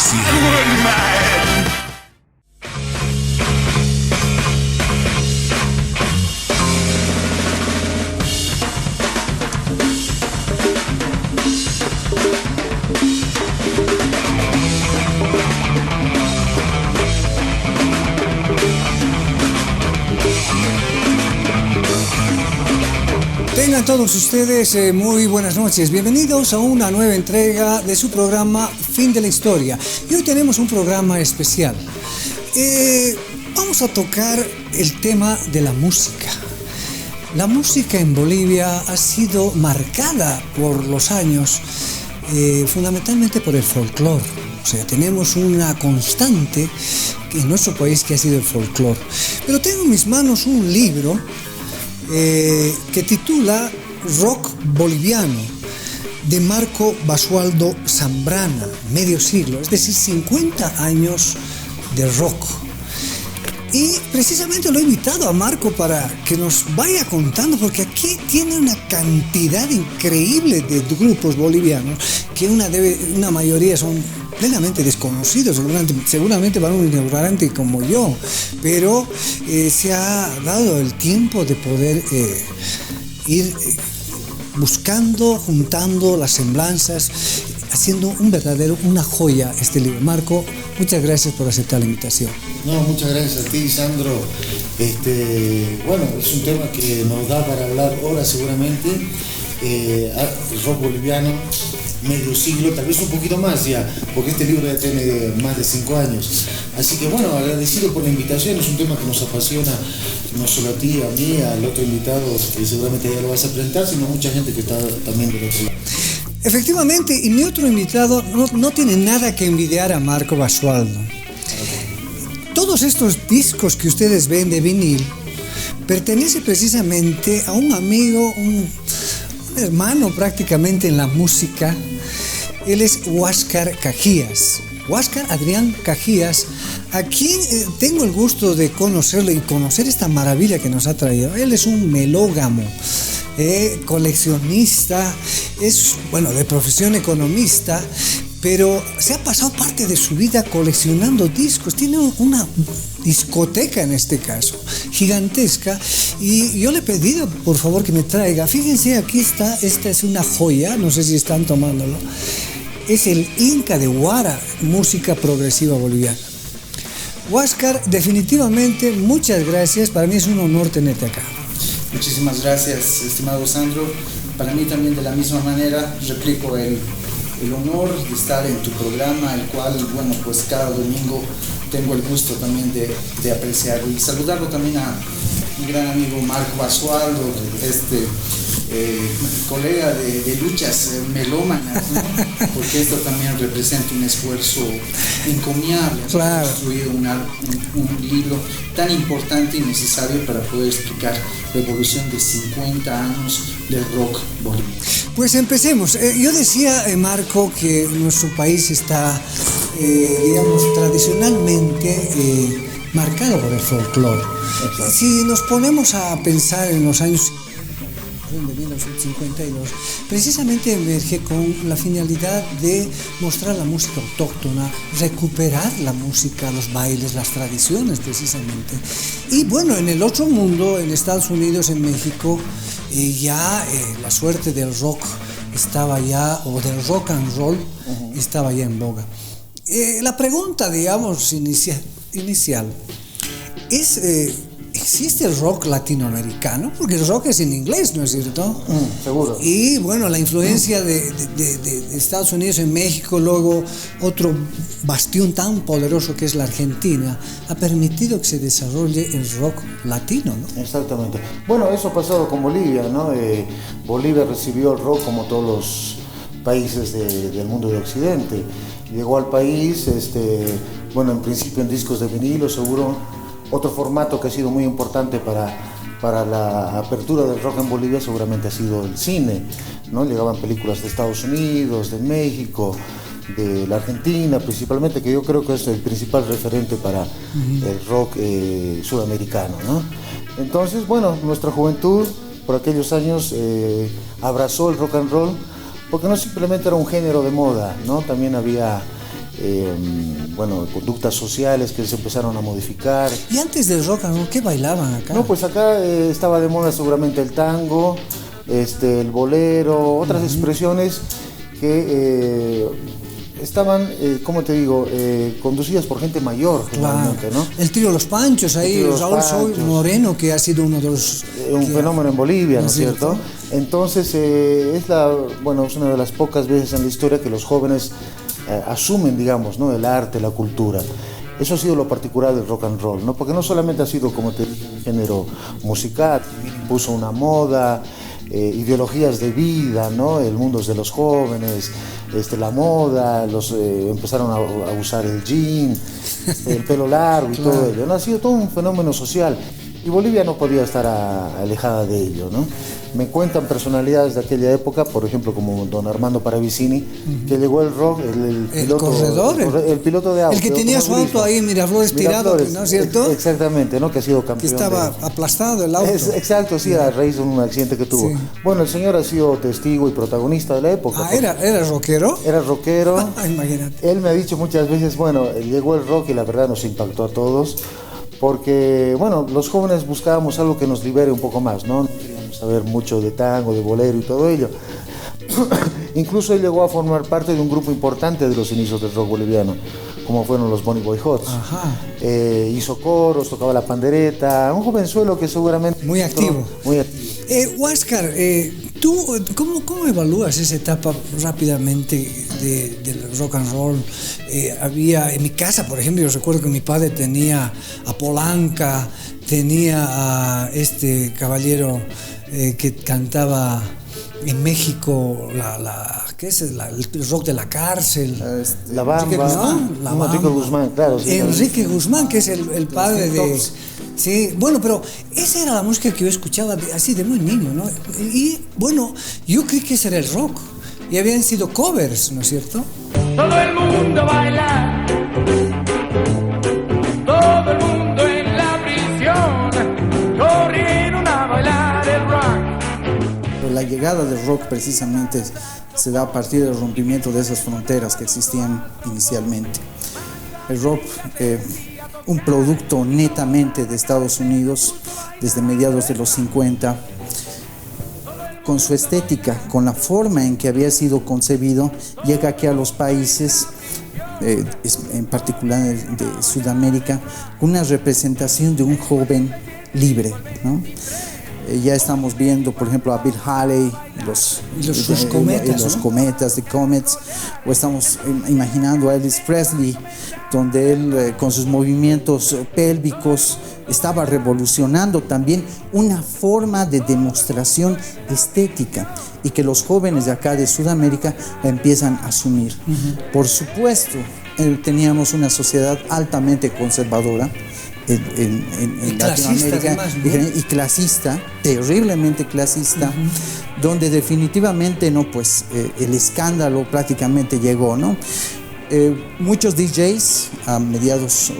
crazy. I'm mad. Tengan todos ustedes muy buenas noches, bienvenidos a una nueva entrega de su programa Fin de la Historia. Y hoy tenemos un programa especial. Vamos a tocar el tema de la música. La música en Bolivia ha sido marcada por los años, fundamentalmente por el folclore. O sea, tenemos una constante en nuestro país que ha sido el folclore. Pero tengo en mis manos un libro que titula Rock Boliviano, de Marco Basualdo Zambrana, medio siglo, es decir, 50 años de rock. Y precisamente lo he invitado a Marco para que nos vaya contando, porque aquí tiene una cantidad increíble de grupos bolivianos que una mayoría son plenamente desconocidos, seguramente para un ignorante como yo, pero se ha dado el tiempo de poder ir buscando, juntando las semblanzas, haciendo una joya este libro. Marco, muchas gracias por aceptar la invitación. No, muchas gracias a ti, Sandro. Bueno, es un tema que nos da para hablar horas seguramente. El rock boliviano, medio siglo, tal vez un poquito más ya, porque este libro ya tiene más de 5 años. Así que bueno, agradecido por la invitación, es un tema que nos apasiona, no solo a ti, a mí, al otro invitado, que seguramente ya lo vas a presentar, sino a mucha gente que está también del otro lado. Efectivamente, y mi otro invitado no tiene nada que envidiar a Marco Basualdo. Todos estos discos que ustedes ven de vinil pertenecen precisamente a un amigo, un hermano prácticamente en la música. Él es Huáscar Cajías, Huáscar Adrián Cajías, a quien tengo el gusto de conocerlo y conocer esta maravilla que nos ha traído. Él es un melógamo, coleccionista, es, de profesión economista, pero se ha pasado parte de su vida coleccionando discos. Tiene una discoteca, en este caso, gigantesca, y yo le he pedido, por favor, que me traiga. Fíjense, aquí está, esta es una joya, no sé si están tomándolo. Es el Inca de Huara, música progresiva boliviana. Huáscar, definitivamente, muchas gracias, para mí es un honor tenerte acá. Muchísimas gracias, estimado Sandro. Para mí también de la misma manera replico el honor de estar en tu programa, el cual, pues cada domingo tengo el gusto también de apreciarlo y saludarlo también a mi gran amigo Marco Basualdo, colega de luchas melómanas, ¿no? Porque esto también representa un esfuerzo encomiable. Claro. Construir un libro tan importante y necesario para poder explicar la evolución de 50 años del rock boliviano. Pues empecemos. Yo decía, Marco, que nuestro país está, tradicionalmente marcado por el folclore. Si nos ponemos a pensar en los años de 1952, precisamente emerge con la finalidad de mostrar la música autóctona, recuperar la música, los bailes, las tradiciones precisamente. Y en el otro mundo, en Estados Unidos, en México, la suerte del rock estaba ya, o del rock and roll, estaba ya en boga. La pregunta, inicial es, ¿existe el rock latinoamericano? Porque el rock es en inglés, ¿no es cierto? Seguro. Y la influencia de Estados Unidos en México, luego otro bastión tan poderoso que es la Argentina, ha permitido que se desarrolle el rock latino, ¿no? Exactamente. Eso ha pasado con Bolivia, ¿no? Bolivia recibió el rock como todos los países del mundo de Occidente. Llegó al país, en principio en discos de vinilo, seguro. Otro formato que ha sido muy importante para la apertura del rock en Bolivia seguramente ha sido el cine, ¿no? Llegaban películas de Estados Unidos, de México, de la Argentina principalmente, que yo creo que es el principal referente para el rock sudamericano, ¿no? Entonces, nuestra juventud por aquellos años abrazó el rock and roll, porque no simplemente era un género de moda, ¿no? También había bueno, conductas sociales que se empezaron a modificar. Y antes del rock and roll, ¿qué bailaban acá? No, pues acá estaba de moda seguramente el tango, el bolero, otras expresiones que estaban, ¿cómo te digo?, conducidas por gente mayor, generalmente, ¿no? El trío Los Panchos, ahí Raúl Soy Moreno, que ha sido uno de los... un fenómeno en Bolivia, ¿no es cierto? Entonces, es una de las pocas veces en la historia que los jóvenes asumen, digamos, ¿no?, el arte, la cultura. Eso ha sido lo particular del rock and roll, ¿no? Porque no solamente ha sido, como te dije, un género musical, puso una moda, ideologías de vida, ¿no? El mundo es de los jóvenes, la moda, empezaron a usar el jean, el pelo largo y todo ello, ¿no? Ha sido todo un fenómeno social y Bolivia no podía estar alejada de ello, ¿no? Me cuentan personalidades de aquella época, por ejemplo, como don Armando Paravicini, que llegó el rock, el piloto de auto. El que tenía su auto ahí en Miraflores tirado, ¿no es cierto? Exactamente, ¿no? Que ha sido campeón. Que estaba aplastado el auto. Exacto, sí, a raíz de un accidente que tuvo. Sí. Bueno, el señor ha sido testigo y protagonista de la época. ¿Era rockero? Era rockero. Imagínate. Él me ha dicho muchas veces, bueno, llegó el rock y la verdad nos impactó a todos, porque, bueno, los jóvenes buscábamos algo que nos libere un poco más, ¿no? Saber mucho de tango, de bolero y todo ello. Incluso él llegó a formar parte de un grupo importante de los inicios del rock boliviano, como fueron los Bonnie Boy Hots. Hizo coros, tocaba la pandereta, un jovenzuelo que seguramente... Muy activo. Muy activo. Huáscar, ¿tú cómo evalúas esa etapa rápidamente del rock and roll? Había, en mi casa, por ejemplo, yo recuerdo que mi padre tenía a Polanca, tenía a este caballero que cantaba en México ¿qué es? El rock de la cárcel. La Bamba. Enrique Guzmán, claro. Sí, Enrique Guzmán, que es el padre de... Sí, bueno, pero esa era la música que yo escuchaba así de muy niño, ¿no? Y bueno, yo creí que ese era el rock. Y habían sido covers, ¿no es cierto? Todo el mundo baila, todo el mundo en la prisión, corrieron a bailar el rock. La llegada del rock precisamente se da a partir del rompimiento de esas fronteras que existían inicialmente. El rock, un producto netamente de Estados Unidos desde mediados de los 50, con su estética, con la forma en que había sido concebido, llega aquí a los países, en particular de Sudamérica, una representación de un joven libre, ¿no? Ya estamos viendo, por ejemplo, a Bill Haley, los Cometas, The Comets, o estamos imaginando a Elvis Presley, donde él con sus movimientos pélvicos estaba revolucionando también una forma de demostración estética y que los jóvenes de acá de Sudamérica la empiezan a asumir. Por supuesto, teníamos una sociedad altamente conservadora en Latinoamérica, además, ¿no? Y clasista, terriblemente clasista, donde definitivamente el escándalo prácticamente llegó, ¿no? Muchos DJs a mediados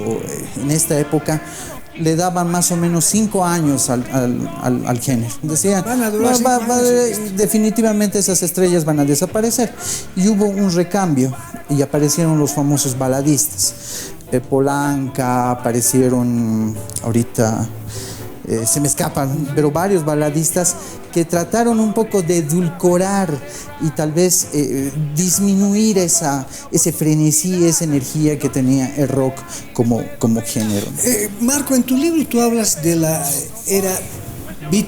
en esta época le daban más o menos 5 años al género. Decían, definitivamente esas estrellas van a desaparecer. Y hubo un recambio y aparecieron los famosos baladistas. Polanca, aparecieron ahorita, se me escapan, pero varios baladistas que trataron un poco de edulcorar y tal vez disminuir ese frenesí, esa energía que tenía el rock como género. Marco, en tu libro tú hablas de la era beat,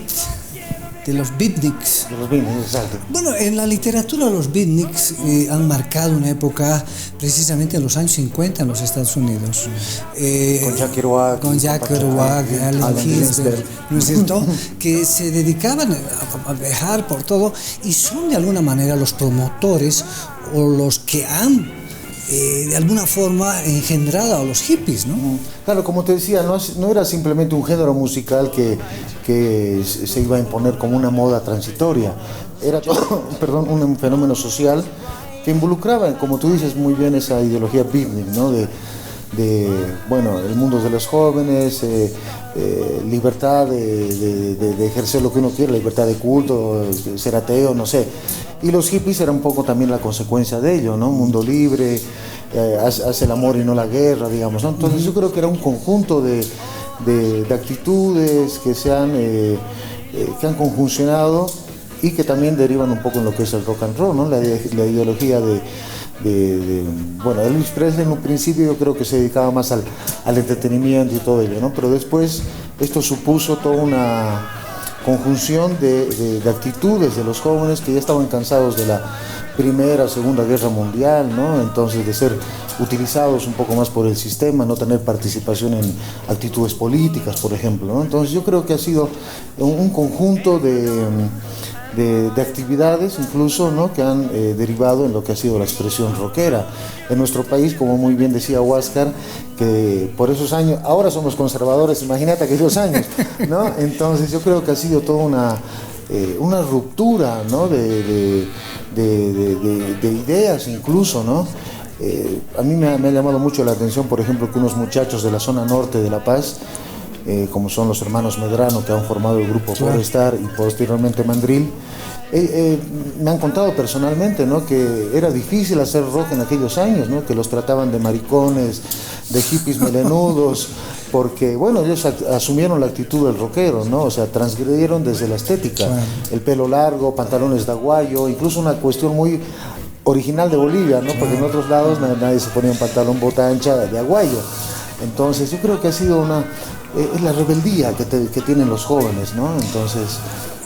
de los beatniks. De los beatniks, exacto. Bueno, en la literatura los beatniks han marcado una época precisamente en los años 50 en los Estados Unidos. Con Jack Kerouac, Allen Ginsberg, ¿no es cierto? Que se dedicaban a viajar por todo y son de alguna manera los promotores o los que han de alguna forma engendrado a los hippies, ¿no? Claro, como te decía, no era simplemente un género musical que se iba a imponer como una moda transitoria, era un fenómeno social que involucraba, como tú dices muy bien, esa ideología beatnik, ¿no? De el mundo de los jóvenes, libertad de ejercer lo que uno quiere, libertad de culto, ser ateo, no sé. Y los hippies eran un poco también la consecuencia de ello, ¿no? Mundo libre, hace el amor y no la guerra, digamos, ¿no? Entonces yo creo que era un conjunto de actitudes que que han conjuncionado y que también derivan un poco en lo que es el rock and roll, ¿no? La ideología bueno, Elvis Presley en un principio yo creo que se dedicaba más al entretenimiento y todo ello, ¿no? Pero después esto supuso toda una conjunción de actitudes de los jóvenes que ya estaban cansados de la Primera, Segunda Guerra Mundial, ¿no? Entonces de ser utilizados un poco más por el sistema, no tener participación en actitudes políticas, por ejemplo, ¿no? Entonces yo creo que ha sido un conjunto de actividades incluso, ¿no? Que han derivado en lo que ha sido la expresión rockera. En nuestro país, como muy bien decía Huáscar, que por esos años, ahora somos conservadores, imagínate aquellos años, ¿no? Entonces yo creo que ha sido toda una ruptura, ¿no? de ideas incluso, ¿no? A mí me ha llamado mucho la atención, por ejemplo, que unos muchachos de la zona norte de La Paz, como son los hermanos Medrano, que han formado el grupo Forestar y posteriormente Mandril, me han contado personalmente, ¿no? Que era difícil hacer rock en aquellos años, ¿no? Que los trataban de maricones, de hippies melenudos, porque bueno, ellos asumieron la actitud del rockero, ¿no? O sea, transgredieron desde la estética, el pelo largo, pantalones de aguayo, incluso una cuestión muy original de Bolivia, ¿no? Porque en otros lados nadie se ponía un pantalón bota ancha de aguayo. Entonces yo creo que ha sido es la rebeldía que tienen los jóvenes, ¿no? Entonces...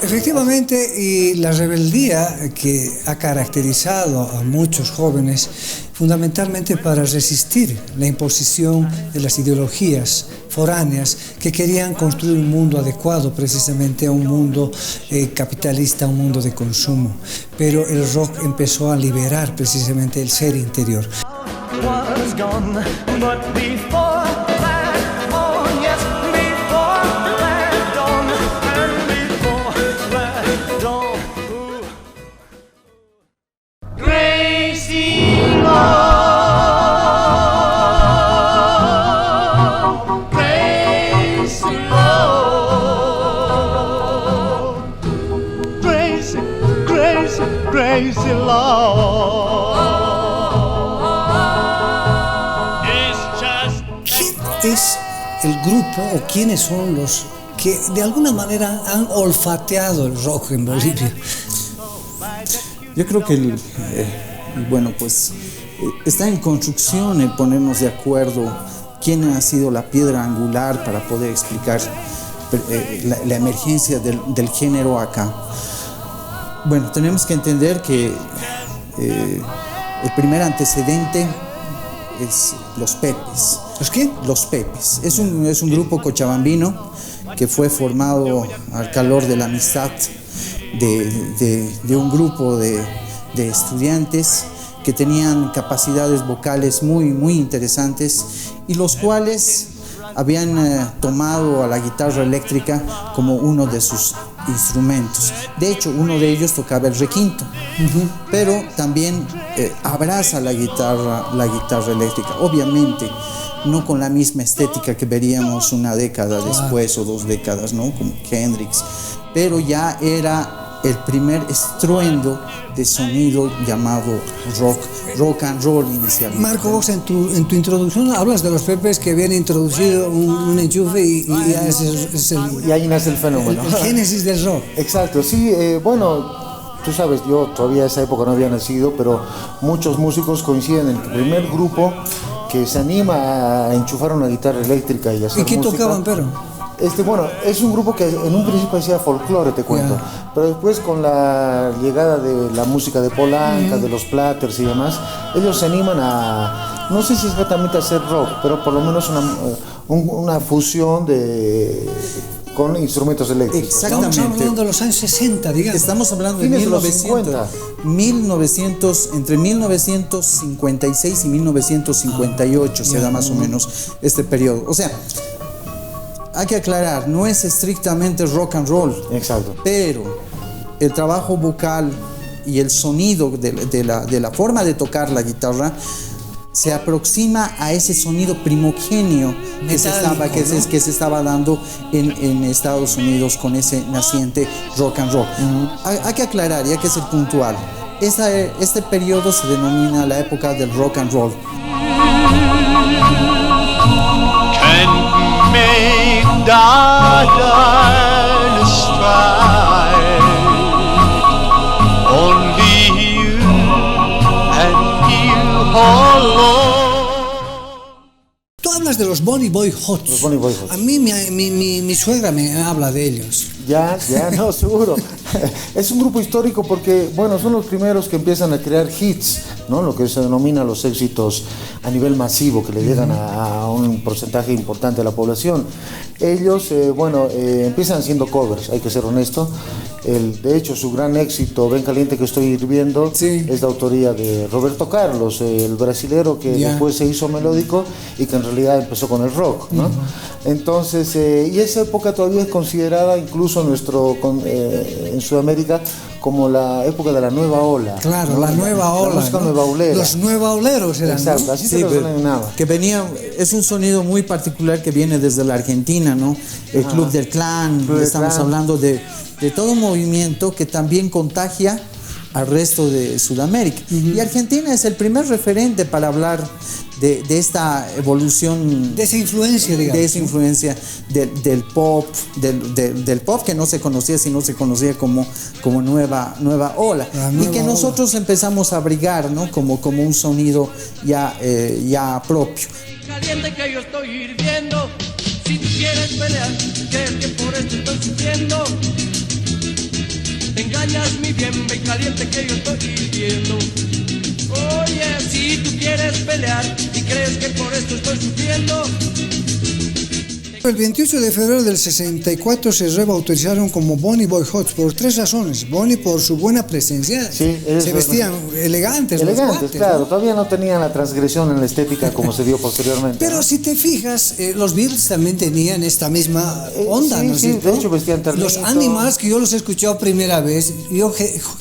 Efectivamente, y la rebeldía que ha caracterizado a muchos jóvenes fundamentalmente para resistir la imposición de las ideologías foráneas que querían construir un mundo adecuado precisamente a un mundo capitalista, un mundo de consumo. Pero el rock empezó a liberar precisamente el ser interior. Crazy love. ¿Quién es el grupo o quiénes son los que de alguna manera han olfateado el rock en Bolivia? Yo creo que bueno, pues está en construcción el ponernos de acuerdo quién ha sido la piedra angular para poder explicar la emergencia del género acá. Bueno, tenemos que entender que el primer antecedente es Los Pepes. ¿Los qué? Los Pepes. Es un grupo cochabambino que fue formado al calor de la amistad de un grupo de estudiantes que tenían capacidades vocales muy interesantes y los cuales habían tomado a la guitarra eléctrica como uno de sus instrumentos. De hecho, uno de ellos tocaba el requinto, pero también abraza la guitarra eléctrica, obviamente no con la misma estética que veríamos una década después o 2 décadas, ¿no? Como Hendrix, pero ya era el primer estruendo de sonido llamado rock and roll inicialmente. Marco, vos en tu introducción hablas de los Pepes que habían introducido un enchufe y ya y ahí nace el fenómeno. El génesis del rock. Exacto, sí, bueno, tú sabes, yo todavía en esa época no había nacido, pero muchos músicos coinciden en el primer grupo que se anima a enchufar una guitarra eléctrica y hacer ¿Y qué música. tocaban, pero? Bueno, es un grupo que en un principio hacía folclore, te cuento, pero después con la llegada de la música de Polanca, de los Platters y demás, ellos se animan a, no sé si exactamente a hacer rock, pero por lo menos una fusión con instrumentos eléctricos. Exactamente. Estamos hablando de los años 60, digamos. Estamos hablando de Fines de los 1900, entre 1956 y 1958 se da más o menos este periodo. O sea, hay que aclarar, no es estrictamente rock and roll. Exacto. Pero el trabajo vocal y el sonido de la forma de tocar la guitarra se aproxima a ese sonido primogenio que se estaba dando en Estados Unidos con ese naciente rock and roll. Hay que aclarar y hay que ser puntual. Este periodo se denomina la época del rock and roll. Can't make darkness strike. Only you and you alone. Tú hablas de los Bonnie Boy Hots. Los Bonnie Boy Hots. A mí mi suegra me habla de ellos. Ya, no, seguro. Es un grupo histórico porque, bueno, son los primeros que empiezan a crear hits, ¿no? Lo que se denomina los éxitos a nivel masivo, que le llegan a un porcentaje importante de la población. Ellos, empiezan haciendo covers, hay que ser honesto. De hecho, su gran éxito, Ven Caliente que estoy hirviendo, sí, es de autoría de Roberto Carlos, el brasilero que después se hizo melódico y que en realidad empezó con el rock, ¿no? Entonces, y esa época todavía es considerada incluso en Sudamérica como la época de la nueva ola. Claro, ¿no? la nueva ola. La música nueva olera. Los nueva oleros eran. Exacto, ¿no? así se lo denominaba. Que venía, es un sonido muy particular que viene desde la Argentina, ¿no? El Club del Clan, estamos hablando de todo un movimiento que también contagia al resto de Sudamérica. Y Argentina es el primer referente para hablar de esta evolución, de esa influencia, digamos. De esa influencia del pop, del pop que no se conocía, sino se conocía como nueva ola. Y que nosotros empezamos a abrigar, ¿no? como un sonido ya propio. Caliente que yo estoy hirviendo. Si tú quieres pelear, crees que por esto estoy sufriendo. Te engañas mi bien, ven caliente que yo estoy hirviendo. Oye, si tú quieres pelear y crees que por esto estoy sufriendo. El 28 de febrero del 64 se rebautizaron como Bonnie Boy Hots por 3 razones. Bonnie por su buena presencia, Sí, se vestían elegantes. Elegantes, cuates, claro, ¿no? todavía no tenían la transgresión en la estética como se dio posteriormente. Pero ¿no? si te fijas, los Beatles también tenían esta misma onda, sí, ¿no es sí, cierto? de hecho vestían ternito. Los Animals, que yo los he escuchado primera vez, yo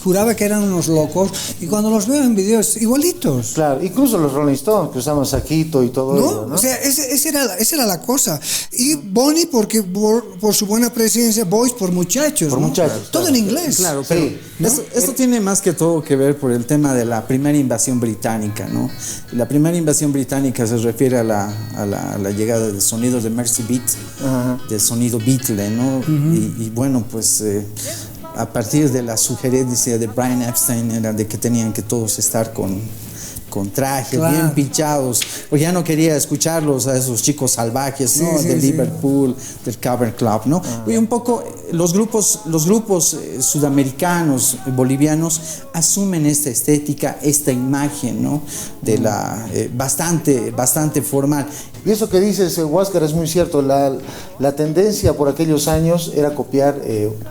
juraba que eran unos locos, y cuando los veo en videos, igualitos. Claro, incluso los Rolling Stones que usaban saquito y todo ello, ¿no? O sea, esa era la cosa. Y Bonnie porque por su buena presencia, Boys por muchachos, Por ¿no? muchachos, Todo claro. en inglés. Claro, pero Sí. esto tiene más que todo que ver por el tema de la primera invasión británica, ¿no? La primera invasión británica se refiere a la llegada del sonido de Mercy Beat, del sonido Beatle, ¿no? Y bueno, pues a partir de la sugerencia de Brian Epstein era de que tenían que todos estar con trajes, Claro. bien pinchados, porque ya no quería escucharlos a esos chicos salvajes, Sí, ¿no? sí, De sí. Liverpool, del Cavern Club, ¿no? Y un poco los grupos sudamericanos, bolivianos, asumen esta estética, esta imagen, ¿no? De la bastante formal. Y eso que dices, Huáscar, es muy cierto. La tendencia por aquellos años era copiar,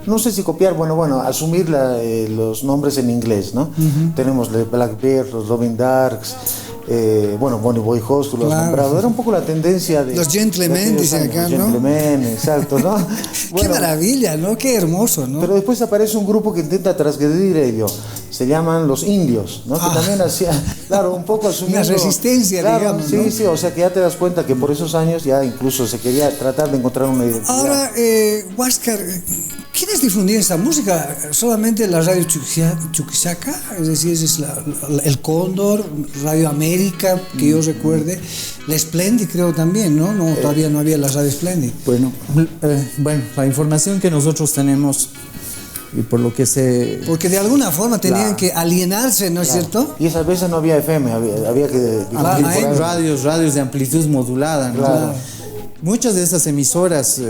no sé si copiar, bueno, asumir los nombres en inglés, ¿no? Tenemos los Blackbird, los Loving Darks, Bonnie Boy Host, tú lo has Claro. nombrado. Era un poco la tendencia de... Los Gentlemen, de aquellos dicen años, acá, los ¿no? Gentlemen, exacto, ¿no? Qué Bueno, maravilla, ¿no? Qué hermoso, ¿no? pero después aparece un grupo que intenta transgredir ello. Se llaman los indios, ¿no? Que también hacía, claro, un poco asumiendo... Una resistencia, claro, digamos, sí, ¿no? sí, o sea que ya te das cuenta que por esos años ya incluso se quería tratar de encontrar una identidad. Ahora, Huáscar, ¿quiénes difundían esta música? ¿Solamente la radio Chuquisaca? Es decir, es el Cóndor, Radio América, que yo recuerde. La Splendid creo también, ¿no? No, todavía no había la radio Splendid. Bueno, la información que nosotros tenemos y por lo que se... Porque de alguna forma tenían Claro. que alienarse, ¿no es cierto? Y esas veces no había FM, había que difundir por ahí. radios de amplitud modulada, ¿no? Claro. Muchas de esas emisoras,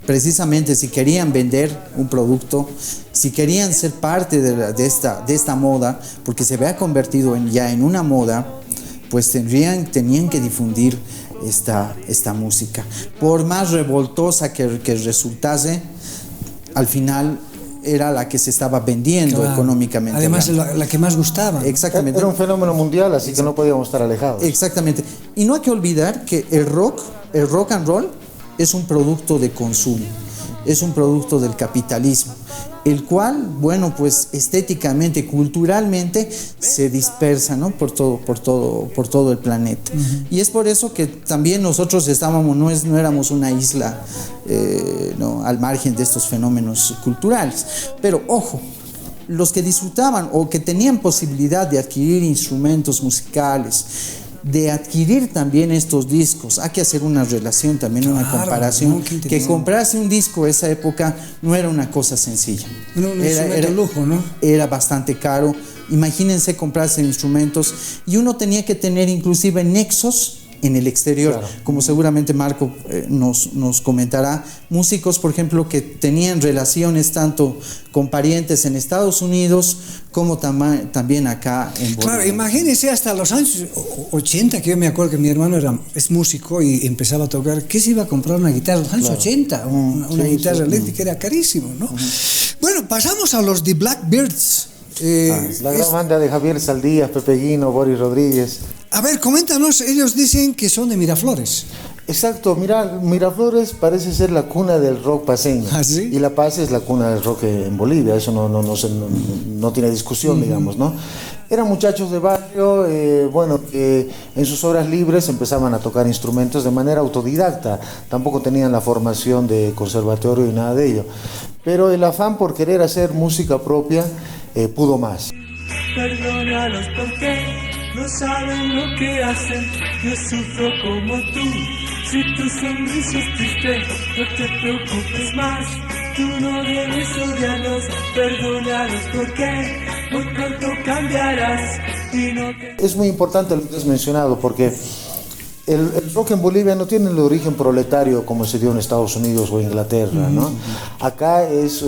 precisamente si querían vender un producto, si querían ser parte de esta moda, porque se había convertido ya en una moda, pues tenían que difundir esta música. Por más revoltosa que resultase, al final era la que se estaba vendiendo Claro. económicamente. Además, hablando. la que más gustaba. Exactamente. Era un fenómeno mundial, así que no podíamos estar alejados. Exactamente. Y no hay que olvidar que el rock and roll es un producto de consumo, es un producto del capitalismo, el cual, pues estéticamente, culturalmente se dispersa, ¿no? por todo el planeta. Y es por eso que también nosotros no éramos una isla, ¿no? Al margen de estos fenómenos culturales. Pero ojo, los que disfrutaban o que tenían posibilidad de adquirir instrumentos musicales, de adquirir también estos discos, hay que hacer una relación también, una comparación, que comprarse un disco en esa época no era una cosa sencilla. Era lujo, ¿no? Era bastante caro. Imagínense comprarse instrumentos y uno tenía que tener inclusive nexos en el exterior, claro. Como seguramente Marco nos comentará, músicos, por ejemplo, que tenían relaciones tanto con parientes en Estados Unidos como también acá en Bolivia. Claro, imagínense hasta los años 80, que yo me acuerdo que mi hermano es músico y empezaba a tocar, ¿qué se iba a comprar una guitarra? En los años 80, una guitarra eléctrica era carísimo, ¿no? Bueno, pasamos a los The Blackbirds. La gran banda de Javier Saldías, Pepe Guino, Boris Rodríguez. A ver, coméntanos, ellos dicen que son de Miraflores. Exacto, Miraflores parece ser la cuna del rock paceño. ¿Ah, sí? Y La Paz es la cuna del rock en Bolivia, eso no tiene discusión, digamos, ¿no? Eran muchachos de barrio, que en sus horas libres empezaban a tocar instrumentos de manera autodidacta, tampoco tenían la formación de conservatorio y nada de ello. Pero el afán por querer hacer música propia pudo más. Perdónalos porque no saben lo que hacen. Yo sufro como tú. Si tu sonrisa es triste, no te preocupes más. Tú no debes odiarlos. Perdónalos porque muy pronto cambiarás. Y no te... Es muy importante lo que has mencionado porque el rock en Bolivia no tiene el origen proletario como se dio en Estados Unidos o Inglaterra, ¿no? Acá es...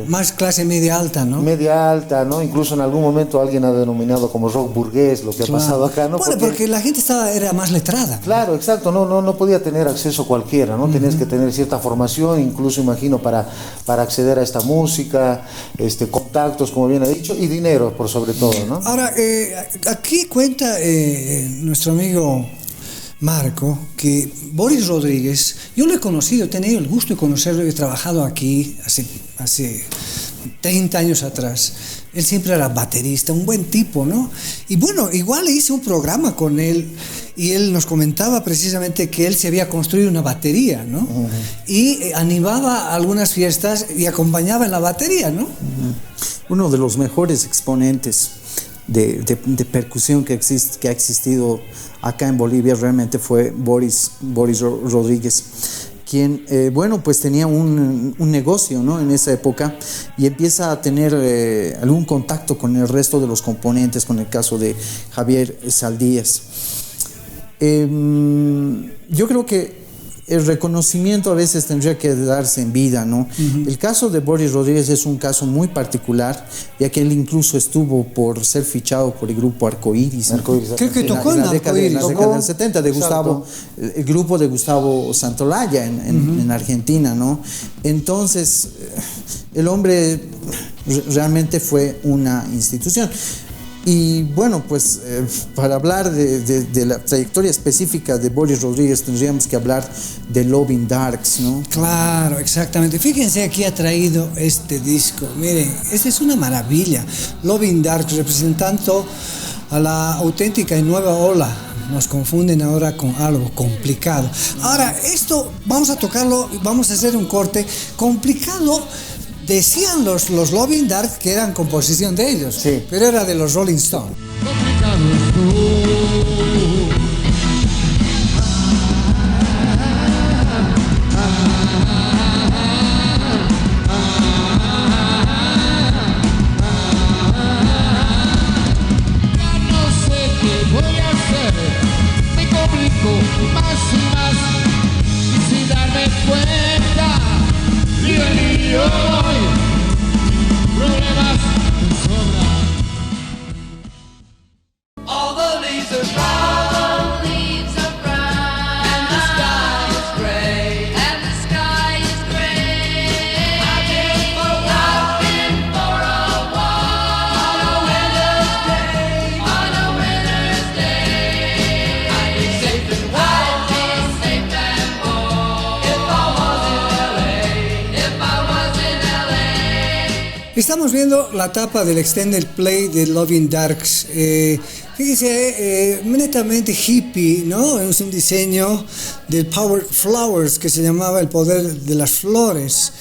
más clase media alta, ¿no? Media alta, ¿no? Incluso en algún momento alguien ha denominado como rock burgués lo que ha pasado acá, ¿no? Bueno, porque la gente era más letrada. Claro, exacto, no podía tener acceso cualquiera, ¿no? Tenías que tener cierta formación, incluso imagino para acceder a esta música, contactos, como bien ha dicho, y dinero por sobre todo, ¿no? Ahora, aquí cuenta nuestro amigo Marco, que Boris Rodríguez, yo lo he conocido, he tenido el gusto de conocerlo, he trabajado aquí hace 30 años atrás. Él siempre era baterista, un buen tipo, ¿no? Y bueno, igual hice un programa con él y él nos comentaba precisamente que él se había construido una batería, ¿no? Y animaba algunas fiestas y acompañaba en la batería, ¿no? Uno de los mejores exponentes de percusión que ha existido acá en Bolivia realmente fue Boris Rodríguez, quien pues tenía un negocio, ¿no? En esa época, y empieza a tener algún contacto con el resto de los componentes, con el caso de Javier Saldías. Yo creo que el reconocimiento a veces tendría que darse en vida, ¿no? El caso de Boris Rodríguez es un caso muy particular, ya que él incluso estuvo por ser fichado por el grupo Arcoíris. Creo que tocó en la década del 70 de el grupo de Gustavo Santolaya en Argentina, ¿no? Entonces, el hombre realmente fue una institución. Y bueno, pues para hablar de la trayectoria específica de Boris Rodríguez tendríamos que hablar de Loving Darks, ¿no? Claro, exactamente. Fíjense, aquí ha traído este disco. Miren, esta es una maravilla. Loving Darks, representando a la auténtica y nueva ola. Nos confunden ahora con algo complicado. Ahora, esto vamos a tocarlo, vamos a hacer un corte complicado. Decían los Loving Dark que eran composición de ellos, sí, pero era de los Rolling Stones. Estamos viendo la tapa del Extended Play de Loving Darks. Fíjese, netamente hippie, ¿no? Es un diseño del Power Flowers que se llamaba El Poder de las Flores.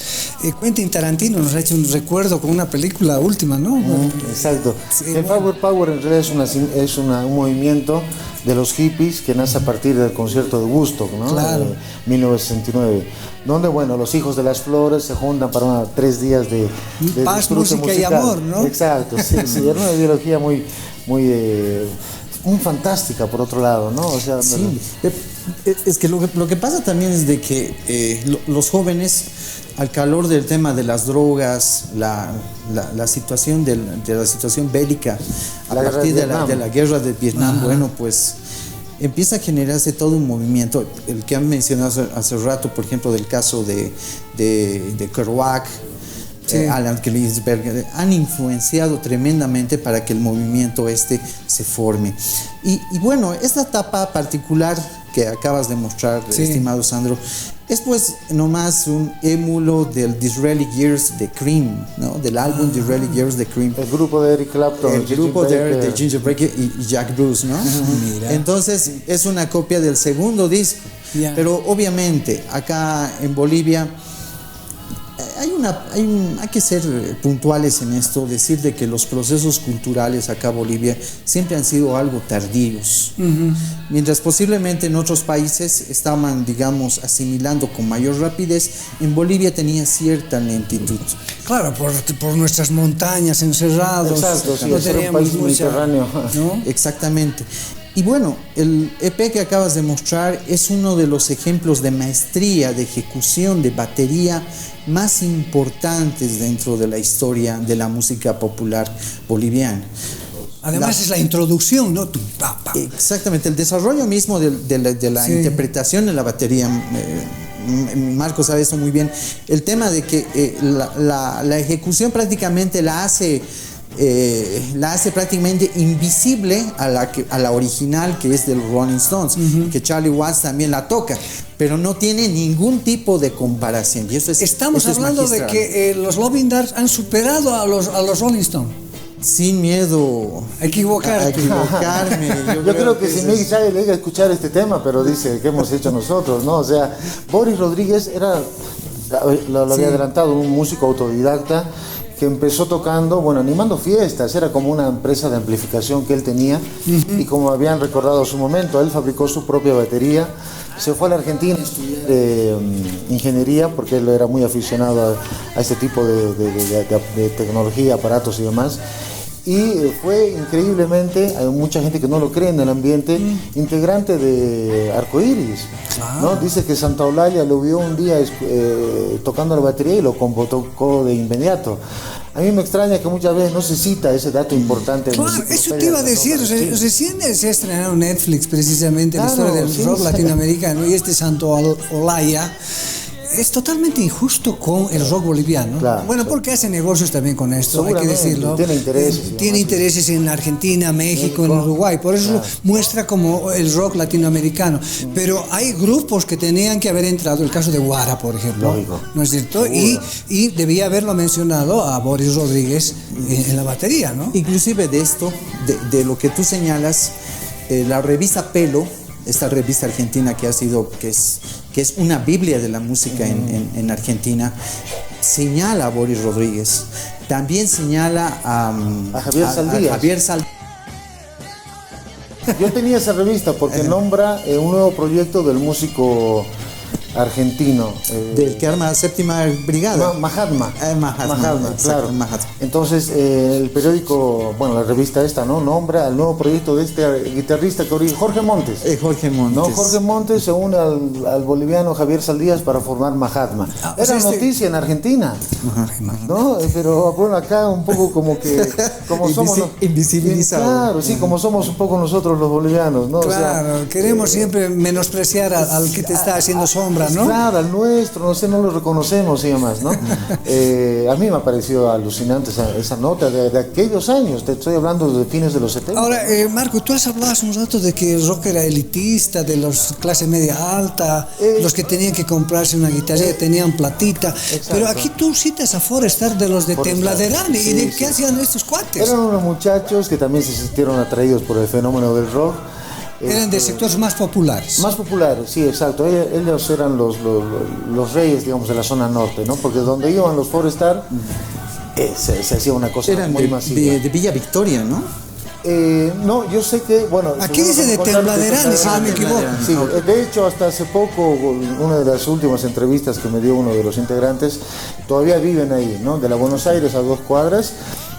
Quentin Tarantino nos ha hecho un recuerdo con una película última, ¿no? Exacto. Sí, El bueno. Power en realidad un movimiento de los hippies que nace a partir del concierto de Woodstock, ¿no? Claro. 1969, donde, bueno, los hijos de las flores se juntan para 3 días de Paz, disfrute música y musical. amor, ¿no? Exacto, sí, sí, era una ideología muy fantástica por otro lado, ¿no? O sea, Sí, es que lo que pasa también es de que los jóvenes, al calor del tema de las drogas, la situación de la situación bélica, a La partir guerra de la guerra de Vietnam, bueno, pues empieza a generarse todo un movimiento, el que han mencionado hace rato, por ejemplo, del caso de Kerouac, Sí. Alan Ginsberg, han influenciado tremendamente para que el movimiento se forme. Y bueno, esta etapa particular que acabas de mostrar, Sí. estimado Sandro, es pues nomás un émulo del Disraeli Years de Cream, ¿no? Del álbum Disraeli Years de Cream. el grupo de Eric Clapton, El grupo Ginger de Baker. Ginger Baker y Jack Bruce, ¿no? Mira. Entonces es una copia del segundo disco. Ya. Pero obviamente acá en Bolivia hay que ser puntuales en esto, decir de que los procesos culturales acá en Bolivia siempre han sido algo tardíos. Mientras posiblemente en otros países estaban, digamos, asimilando con mayor rapidez, en Bolivia tenía cierta lentitud. Claro, por nuestras montañas encerrados. Exacto, sí, no es un teníamos país mediterráneo. ¿no? Exactamente. Y bueno, el EP que acabas de mostrar es uno de los ejemplos de maestría, de ejecución, de batería más importantes dentro de la historia de la música popular boliviana. Además es la introducción, ¿no? Exactamente, el desarrollo mismo de la Sí. interpretación de la batería, Marco sabe eso muy bien, el tema de que la ejecución prácticamente la hace prácticamente invisible a la original, que es del Rolling Stones, que Charlie Watts también la toca, pero no tiene ningún tipo de comparación. Y Estamos eso es hablando de magistral. que los Loving Dogs han superado a los Rolling Stones. Sin miedo A equivocarte. a equivocarme. Yo creo que si Miguel Chávez le llega a escuchar este tema, pero dice que hemos hecho nosotros, ¿no? O sea, Boris Rodríguez lo había adelantado, un músico autodidacta que empezó tocando, bueno, animando fiestas, era como una empresa de amplificación que él tenía, y como habían recordado en su momento, él fabricó su propia batería, se fue a la Argentina a estudiar ingeniería, porque él era muy aficionado a este tipo de tecnología, aparatos y demás. Y fue increíblemente, hay mucha gente que no lo cree en el ambiente, integrante de Arcoiris, ¿no? Dice que Santa Eulalia lo vio un día tocando la batería y lo convocó de inmediato. A mí me extraña que muchas veces no se cita ese dato importante. En Claro, eso te iba a decir, recién se ha estrenado en Netflix precisamente la historia del rock latinoamericano, y Santa Eulalia es totalmente injusto con el rock boliviano. Claro, bueno, porque hace negocios también con esto, hay que decirlo. Tiene intereses. Tiene intereses en Argentina, México, en Uruguay, por eso muestra como el rock latinoamericano. Pero hay grupos que tenían que haber entrado, el caso de Guara, por ejemplo. Lógico. ¿No es cierto? Y debía haberlo mencionado a Boris Rodríguez en la batería, ¿no? Inclusive de esto, de lo que tú señalas, la revista Pelo, esta revista argentina que es una biblia de la música en Argentina, señala a Boris Rodríguez. También señala a Javier Saldías. Yo tenía esa revista porque nombra un nuevo proyecto del músico argentino. Del que arma la séptima brigada. Mahatma. Mahatma, Claro. Mahatma. Entonces, el periódico, bueno, la revista esta, ¿no? Nombra al nuevo proyecto de este guitarrista Jorge Montes. Jorge Montes. ¿No? Jorge Montes se une al boliviano Javier Saldías para formar Mahatma. Era noticia en Argentina, ¿no? Pero bueno, acá un poco como somos invisibilizado. Claro, sí, como somos un poco nosotros los bolivianos, ¿no? Claro, o sea, queremos siempre menospreciar al que te está haciendo sombra. ahora, ¿no? Claro, al nuestro, no sé, no lo reconocemos y demás, ¿no? A mí me ha parecido alucinante esa nota de aquellos años, te estoy hablando de fines de los 70. Ahora, Marco, tú has hablado hace un rato de que el rock era elitista, de los clase media alta, los que tenían que comprarse una guitarra, tenían platita, exacto. pero aquí tú citas a Forrestar de los de Forrestar. Tembladerán, Sí, ¿y de sí. qué hacían estos cuates? Eran unos muchachos que también se sintieron atraídos por el fenómeno del rock. Eran de sectores más populares. Más populares, sí, exacto. Ellos eran los reyes, digamos, de la zona norte, ¿no? Porque donde iban los Forrestar, se hacía una cosa Eran muy masiva. de Villa Victoria, ¿no? No, yo sé que, bueno... Aquí seguro dice que de me contaron Tembladerán, si no me equivoco. Sí, de hecho, hasta hace poco, una de las últimas entrevistas que me dio uno de los integrantes, todavía viven ahí, ¿no? De la Buenos Aires a 2 cuadras.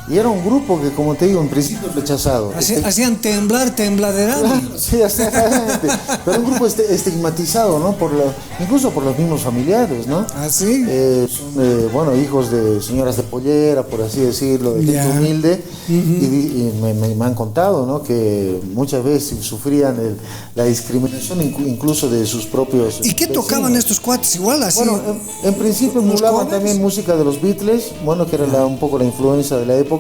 Y era un grupo que, como te digo, en principio rechazado. Hacían temblar Tembladerán. Sí, exactamente. Pero un grupo estigmatizado, ¿no? Incluso por los mismos familiares, ¿no? ¿Ah, sí? Son, bueno, hijos de señoras de pollera, por así decirlo, de gente Ya. humilde. Y me han contado, ¿no? Que muchas veces sufrían la discriminación incluso de sus propios ¿Y qué vecinos. tocaban estos cuates? Igual así. Bueno, en principio ¿Los emulaban covers? también música de los Beatles, bueno, que era un poco la influencia de la época.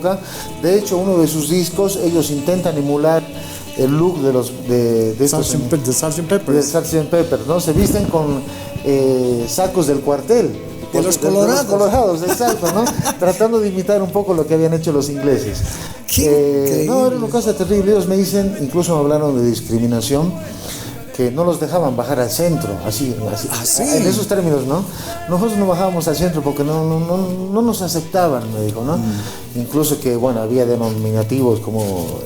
De hecho, uno de sus discos, ellos intentan emular el look de estos Sgt. Pepper. de Sgt. Pepper, ¿no? Se visten con sacos del cuartel. De los colorados. De los colorados, exacto, ¿no? Tratando de imitar un poco lo que habían hecho los ingleses. Qué increíble. No, era una cosa terrible. Ellos me dicen, incluso me hablaron de discriminación, que no los dejaban bajar al centro, así, ¿sí? en esos términos, ¿no? Nosotros no bajábamos al centro porque no nos aceptaban, me dijo, ¿no? Incluso que, bueno, había denominativos como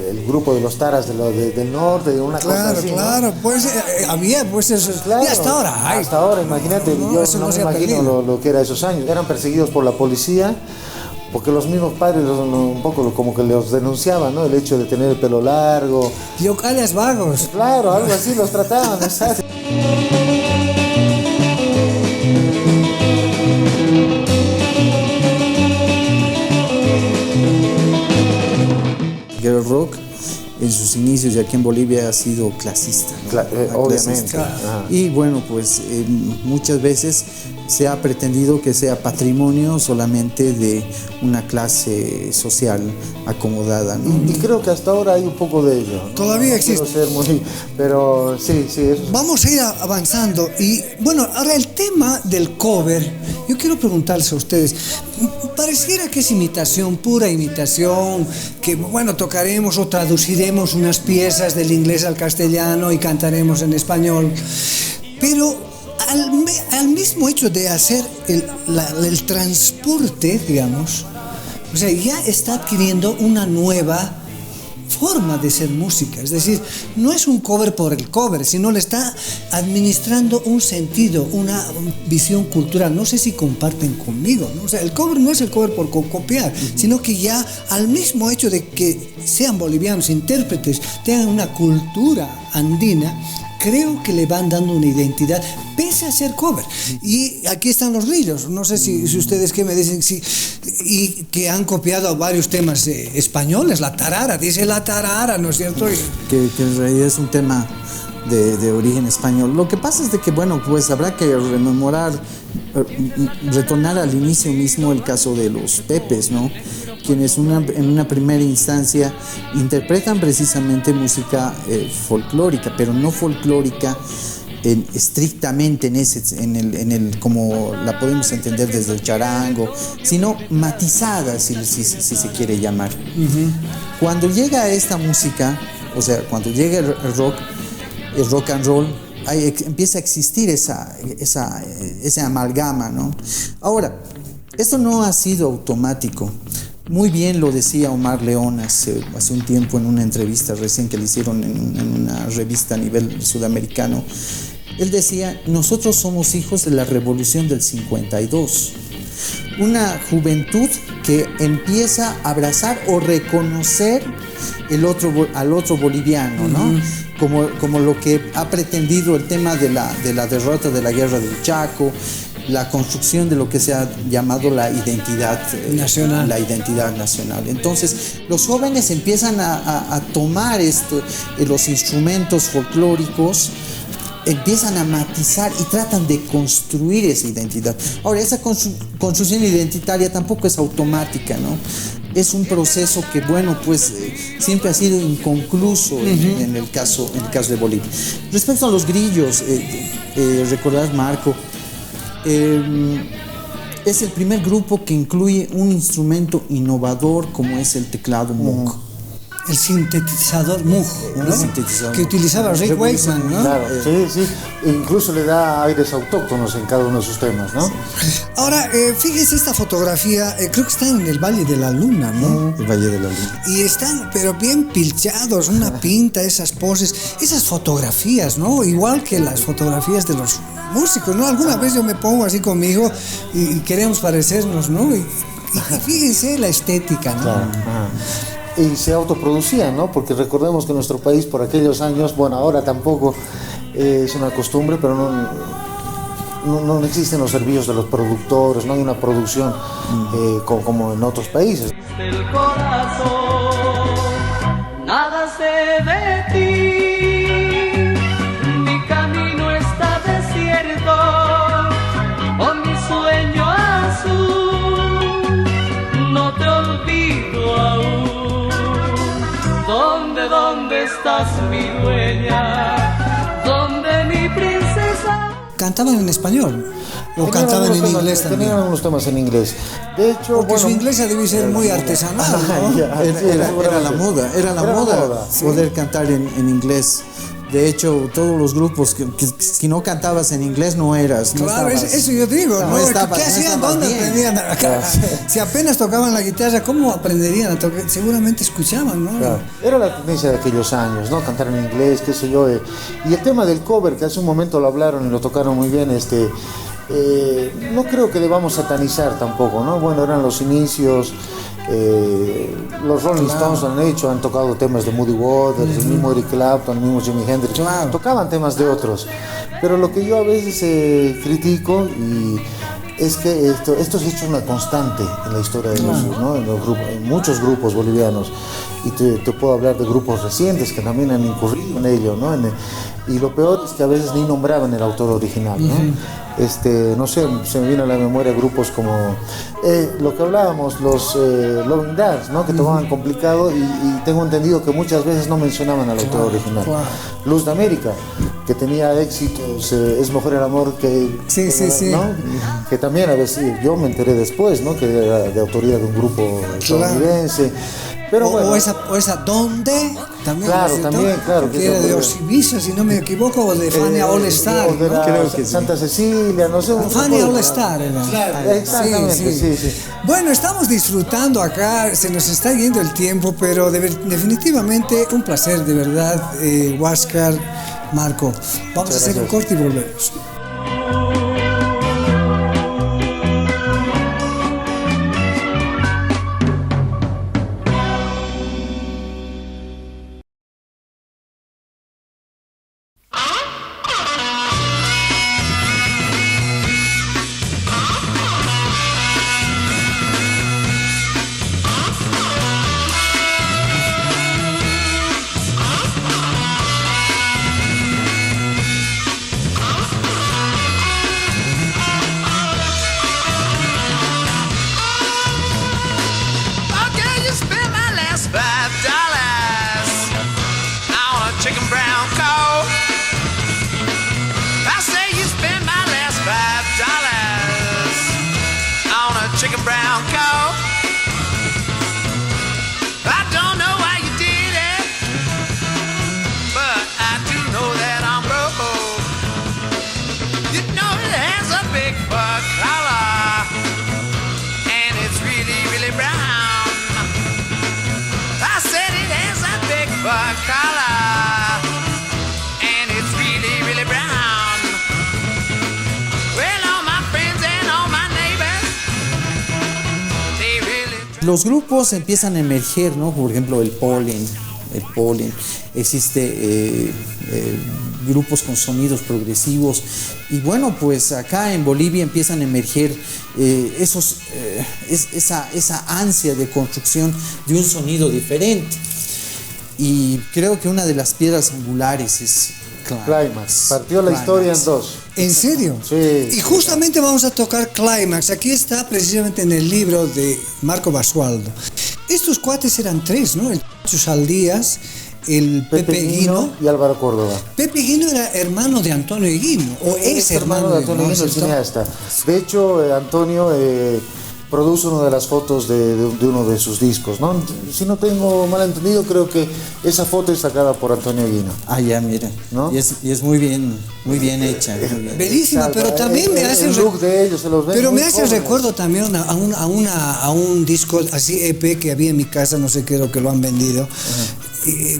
el grupo de los taras del norte, de una cosa Claro, así, claro, pues había, pues eso. Claro, Y hasta ahora hay. hasta ahora, imagínate, No, yo eso no no me se ha imagino perdido. lo que era esos años. Eran perseguidos por la policía, porque los mismos padres un poco como que los denunciaban, ¿no? El hecho de tener el pelo largo. Yocales vagos. Claro, algo así los trataban, exacto. Que el rock en sus inicios y aquí en Bolivia ha sido clasista, ¿no? Obviamente. Clasista. Ajá. Y bueno, pues muchas veces se ha pretendido que sea patrimonio solamente de una clase social acomodada, ¿no? Y creo que hasta ahora hay un poco de ello, ¿no? Todavía No quiero existe. ser pero sí, eso. Vamos a ir avanzando y bueno, ahora el tema del cover, yo quiero preguntarles a ustedes, pareciera que es imitación, pura imitación, que bueno, tocaremos o traduciremos unas piezas del inglés al castellano y cantaremos en español, pero al mismo hecho de hacer el transporte, digamos, o sea, ya está adquiriendo una nueva forma de ser música, es decir, no es un cover por el cover, sino le está administrando un sentido, una visión cultural. No sé si comparten conmigo, ¿no? O sea, el cover no es el cover por copiar, sino que ya al mismo hecho de que sean bolivianos, intérpretes, tengan una cultura andina, creo que le van dando una identidad pese a ser cover. Y aquí están los Rillos, no sé si ustedes qué me dicen, y que han copiado varios temas españoles, la tarara, dice la tarara, ¿no es cierto? Que en realidad es un tema de origen español. Lo que pasa es de que, bueno, pues habrá que rememorar, retornar al inicio mismo el caso de los Pepes, ¿no? Quienes en una primera instancia interpretan precisamente música folclórica, pero no folclórica estrictamente en el como la podemos entender desde el charango, sino matizada, si se quiere llamar. Cuando llega esta música, o sea, cuando llega el rock and roll, empieza a existir esa amalgama, ¿no? Ahora, esto no ha sido automático. Muy bien lo decía Omar León hace un tiempo en una entrevista recién que le hicieron en una revista a nivel sudamericano. Él decía, nosotros somos hijos de la revolución del 52. Una juventud que empieza a abrazar o reconocer al otro boliviano, ¿no? Como lo que ha pretendido el tema de la derrota de la guerra del Chaco, la construcción de lo que se ha llamado la identidad nacional. La identidad nacional. Entonces, los jóvenes empiezan a tomar los instrumentos folclóricos empiezan a matizar y tratan de construir esa identidad. Ahora, esa construcción identitaria tampoco es automática, ¿no? Es un proceso que, bueno, pues siempre ha sido inconcluso en el caso de Bolivia. Respecto a los grillos, recordad, Marco, es el primer grupo que incluye un instrumento innovador como es el teclado Moog. El sintetizador Moog, ¿no? El sintetizador que utilizaba Rick Wakeman, ¿no? Claro, sí. Incluso le da aires autóctonos en cada uno de sus temas, ¿no? Ahora, fíjese esta fotografía, creo que está en el Valle de la Luna, ¿no? El Valle de la Luna. Y están, pero bien pilchados, una pinta, esas poses, esas fotografías, ¿no? Igual que las fotografías de los músicos, ¿no? Alguna vez yo me pongo así conmigo y queremos parecernos, ¿no? Y fíjense la estética, ¿no? Claro. Y se autoproducían, ¿no? Porque recordemos que nuestro país por aquellos años, bueno, ahora tampoco es una costumbre, pero no existen los servicios de los productores, no hay una producción como en otros países. Del corazón, nada sé de ti, mi camino está desierto, o mi sueño azul, no te olvido aún. ¿Dónde estás, mi dueña? ¿Dónde mi princesa? ¿Cantaban en español? ¿O cantaban en inglés también? Tenían algunos temas en inglés. De hecho, porque su inglés debe ser muy artesanal, ¿no? Era la moda, poder cantar en inglés. De hecho, todos los grupos que si no cantabas en inglés no eras. Claro, eso yo digo, ¿no? ¿Qué hacían? ¿Dónde aprendían? Si apenas tocaban la guitarra, ¿cómo aprenderían a tocar? Seguramente escuchaban, ¿no? Claro. Era la tendencia de aquellos años, ¿no? Cantar en inglés, qué sé yo. Y el tema del cover, que hace un momento lo hablaron y lo tocaron muy bien, no creo que debamos satanizar tampoco, ¿no? Bueno, eran los inicios. Los Rolling Stones han tocado temas de Muddy Waters, el mismo Eric Clapton, el mismo Jimi Hendrix, tocaban temas de otros, pero lo que yo a veces critico es que esto se ha hecho una constante en la historia de ¿no? en muchos grupos bolivianos, y te puedo hablar de grupos recientes que también han incurrido en ello, ¿no? Y lo peor es que a veces ni nombraban el autor original, ¿no? No sé, se me vino a la memoria grupos como lo que hablábamos, los Loving Dogs, ¿no? Que tomaban complicado y tengo entendido que muchas veces no mencionaban al autor original. Luz de América, que tenía éxitos, Es Mujer el Amor, que ¿no? Que también a veces yo me enteré después, ¿no? Que era de autoría de un grupo estadounidense. Pero bueno, o esa ¿Dónde? También, claro. Que era de Osibisa, si no me equivoco, o de Fania All Star. ¿no? Creo que Santa Cecilia, no sé. Fania All Star era. Claro, exactamente, sí. Bueno, estamos disfrutando acá, se nos está yendo el tiempo, pero definitivamente un placer, de verdad, Huáscar, Marco. Vamos a hacer un corte y volvemos. chicken brown cow. I don't know why you did it, but I do know that I'm broke. You know it has a big fur collar, and it's really, really brown. I said it has a big fur collar, and it's really, really brown. Well, all my friends and all my neighbors, they really... Los grupos empiezan a emerger, ¿no? Por ejemplo, el Pollen. Existe grupos con sonidos progresivos. Y bueno, pues acá en Bolivia empiezan a emerger esa ansia de construcción de un sonido diferente. Y creo que una de las piedras angulares es Climax. Partió la historia en dos. ¿En serio? Sí. Y justamente vamos a tocar Climax. Aquí está precisamente en el libro de Marco Basualdo. Estos cuates eran tres, ¿no? El Chacho Saldías, el Pepe Guino y Álvaro Córdoba. Pepe Guino era hermano de Antonio Guino, o es hermano de Antonio Guino, el ¿cierto? cineasta. De hecho, Antonio produce una de las fotos de uno de sus discos, ¿no? Si no tengo mal entendido, creo que esa foto es sacada por Antonio Guino. Ah, ya, mira. ¿No? Y es muy bien hecha. Muy bien. Bellísima, pero también me hace el look de ellos se los ven pero muy me hace jóvenes. recuerdo también a un disco así EP que había en mi casa, no sé qué, lo que lo han vendido.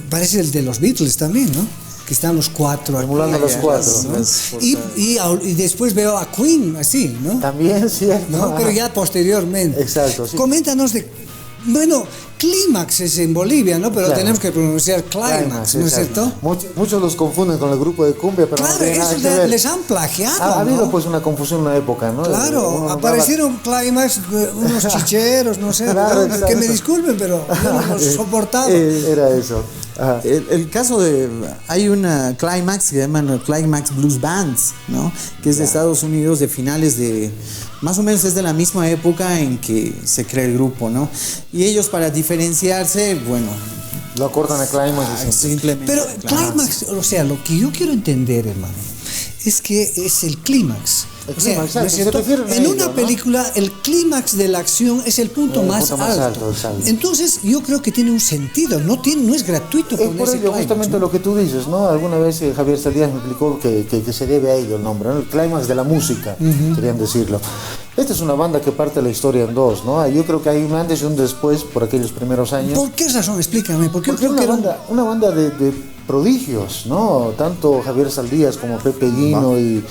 Parece el de los Beatles también, ¿no? Que están los cuatro. Emulando los cuatro. ¿no? Y después veo a Queen así, ¿no? También, cierto. ¿No? Pero ya posteriormente. Exacto, sí. Coméntanos de... Bueno, Clímax es en Bolivia, ¿no? Pero Claro. tenemos que pronunciar Climax, ¿no es exacto. cierto? Muchos los confunden con el grupo de cumbia, pero no Claro, tiene nada eso que ver. les han plagiado, Ha habido ¿no? pues una confusión en una época, ¿no? Claro, Uno aparecieron Climax, unos chicheros, no sé, Claro, ¿no? Que exacto. me disculpen, pero yo no los soportaba. Era eso. Ajá. El caso de... Hay una Climax que se llama Climax Blues Bands, ¿no? Que es de Estados Unidos, de finales de... Más o menos es de la misma época en que se crea el grupo, ¿no? Y ellos, para diferenciarse, bueno... Lo acordan a Climax. y sí. Simplemente... Pero Climax, o sea, lo que yo quiero entender, hermano, es que es el clímax. El O sea, clímax, ¿no es exacto, cierto? se refieren a En ello, una ¿no? película, el clímax de la acción es el punto, El más, punto más alto. alto, exacto. Entonces, yo creo que tiene un sentido, no es gratuito Es por ponerse ello clímax, justamente ¿no? lo que tú dices, ¿no? Alguna vez Javier Saldías me explicó que se debe a ello el nombre, ¿no? El clímax de la música, querían decirlo. Esta es una banda que parte la historia en dos, ¿no? Yo creo que hay un antes y un después por aquellos primeros años. ¿Por qué razón? Explícame. Porque yo Porque creo era que era una banda de prodigios, ¿no? Tanto Javier Saldías como Pepe Guino y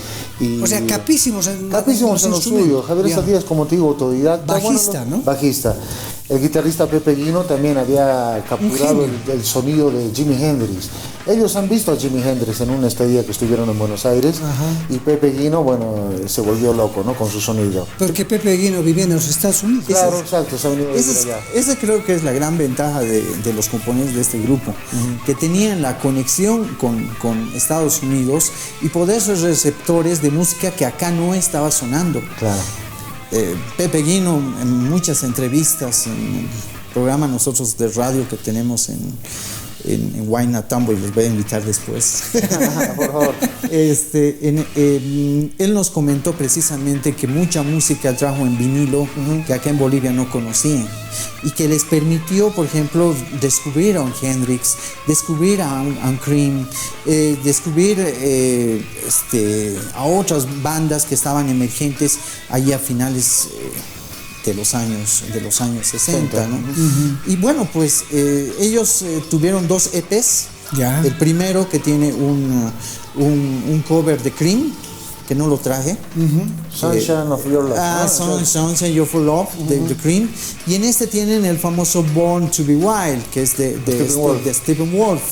o sea, capísimos en en lo suyo. Javier Ya. Saldías, como te digo, autodidacta. Bajista, ¿no? Bajista. El guitarrista Pepe Guino también había capturado genio. el sonido de Jimi Hendrix. Ellos han visto a Jimi Hendrix en una estadía que estuvieron en Buenos Aires. Ajá. Y Pepe Guino, bueno, se volvió loco, ¿no? Con su sonido. Porque Pepe Guino vivía en los Estados Unidos. Claro, exacto, se ha venido a vivir allá. Esa creo que es la gran ventaja de los componentes de este grupo, que tenían la conexión con Estados Unidos y poder ser receptores de música que acá no estaba sonando. Claro. Pepe Guino, en muchas entrevistas, en el programa nosotros de radio que tenemos en Huayna Tambo, y les voy a invitar después. Por favor. Él nos comentó precisamente que mucha música trajo en vinilo que acá en Bolivia no conocían y que les permitió, por ejemplo, descubrir a un Hendrix, descubrir a un Cream, descubrir a otras bandas que estaban emergentes allí a finales de los años 60, ¿no? Y bueno, pues ellos tuvieron 2 EPs. Ya. El primero que tiene un cover de Cream, que no lo traje. Sunshine of Your Love. Sunshine of Your Love de Cream. Y en este tienen el famoso Born to be Wild, que es de Stephen Wolf.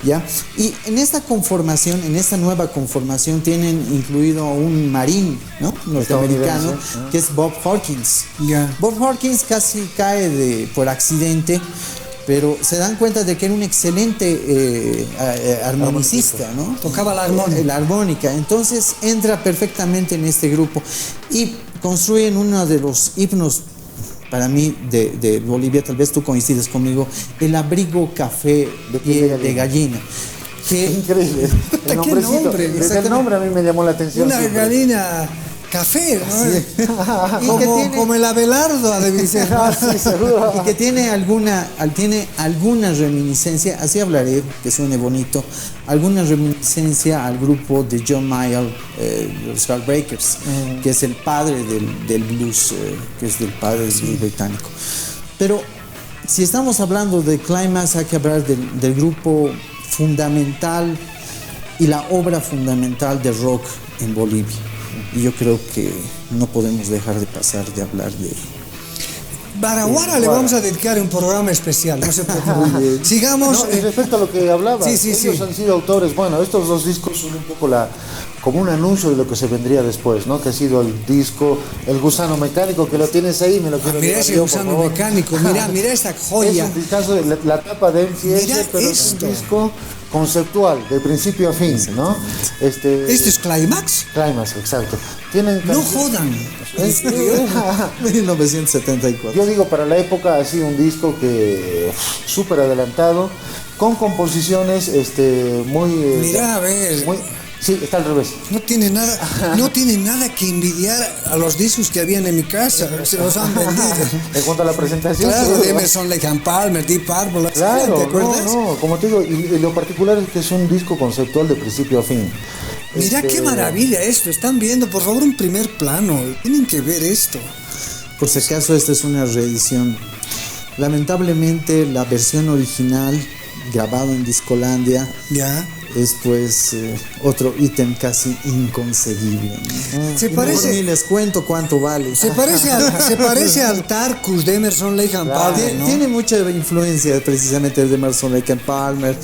¿Ya? Y en esta conformación, en esta nueva conformación, tienen incluido un marín, ¿no? Norteamericano, Estadounidense, que es Bob Hawkins. Ya. Bob Hawkins casi cae por accidente, pero se dan cuenta de que era un excelente armonicista, ¿no? Tocaba la armónica. La armónica. Entonces entra perfectamente en este grupo y construyen uno de los himnos para mí de Bolivia, tal vez tú coincides conmigo, el abrigo café De piel de gallina. Que Increíble. ¿Qué El nombrecito. nombre? Desde el nombre a mí me llamó la atención. Una siempre. gallina café, ¿no? Y que tiene- como el Abelardo ha de ser. Sí, seguro. y que tiene alguna reminiscencia, así hablaré, que suene bonito, alguna reminiscencia al grupo de John Mayall, los Heartbreakers, que es el padre del blues, británico. Pero si estamos hablando de Climax, hay que hablar del grupo fundamental y la obra fundamental de rock en Bolivia. Y yo creo que no podemos dejar de pasar de hablar de... Baraguara le vamos a dedicar un programa especial, no se preocupe. Sigamos. No, y respecto a lo que hablabas, Sí, ellos han sido autores. Bueno, estos 2 discos son un poco como un anuncio de lo que se vendría después, ¿no? Que ha sido el disco El Gusano Mecánico, que lo tienes ahí, me lo quiero Mira llevar ese yo, por gusano favor. mecánico, mira esta Es joya. un discazo de la tapa de Mira MCS, pero es esto. un disco conceptual, de principio a fin, ¿no? ¿Este es Climax? Climax, exacto. Tienen No jodan. 1974. Yo digo, para la época ha sido un disco que súper adelantado, con composiciones muy... Mira, a ver. Sí, está al revés. No tiene nada que envidiar a los discos que habían en mi casa. Se los han vendido. En cuanto a la presentación. Claro, sí, de Emerson, Lake and Palmer, Deep Purple. Claro, ¿te acuerdas? no, como te digo, y lo particular es que es un disco conceptual de principio a fin. Mira qué maravilla esto. Están viendo, por favor, un primer plano. Tienen que ver esto. Por si acaso, esta es una reedición. Lamentablemente, la versión original, grabado en Discolandia, Ya. es pues otro ítem casi inconcebible, ¿no? Se Y parece- mejor ni les cuento cuánto vale. Se parece al Tarkus de Emerson, Lake and Palmer, ¿no? Tiene mucha influencia precisamente de Emerson, Lake and Palmer,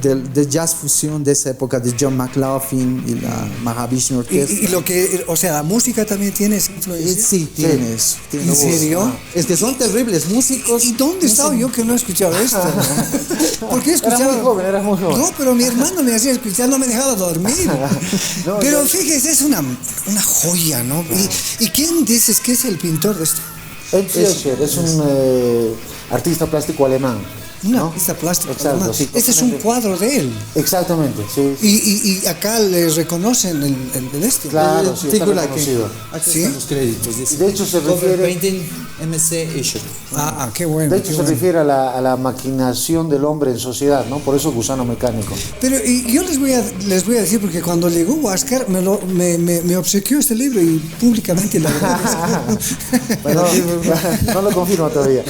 de jazz fusión de esa época de John McLaughlin y la Mahavishnu Orchestra. Y lo que, o sea, la música también tiene esa influencia. Sí, tienes. ¿En serio? Es que son terribles músicos. ¿Y dónde estaba yo que no he escuchado esto? Porque he escuchado. Eras muy joven. No, pero mi hermano me hacía escuchar, no me dejaba dormir. No, Pero fíjese, es una joya, ¿no? ¿Y quién dices que es el pintor de esto? Ed Escher es un artista plástico alemán. Una ¿no? pista plástica. Exacto, además. sí, Este es un totalmente. cuadro de él. Exactamente, sí. Y acá le reconocen el este. Claro, sí, está Artículo aquí. reconocido. Aquí ¿Sí? están los créditos. Dice, Y de hecho se Cover refiere- Painting MC Escher. Qué bueno. De hecho qué se bueno. refiere a la maquinación del hombre en sociedad, ¿no? Por eso gusano mecánico. Pero y yo les voy a decir, porque cuando llegó Huáscar me obsequió este libro y públicamente le agradezco. Bueno, no lo confirmo todavía.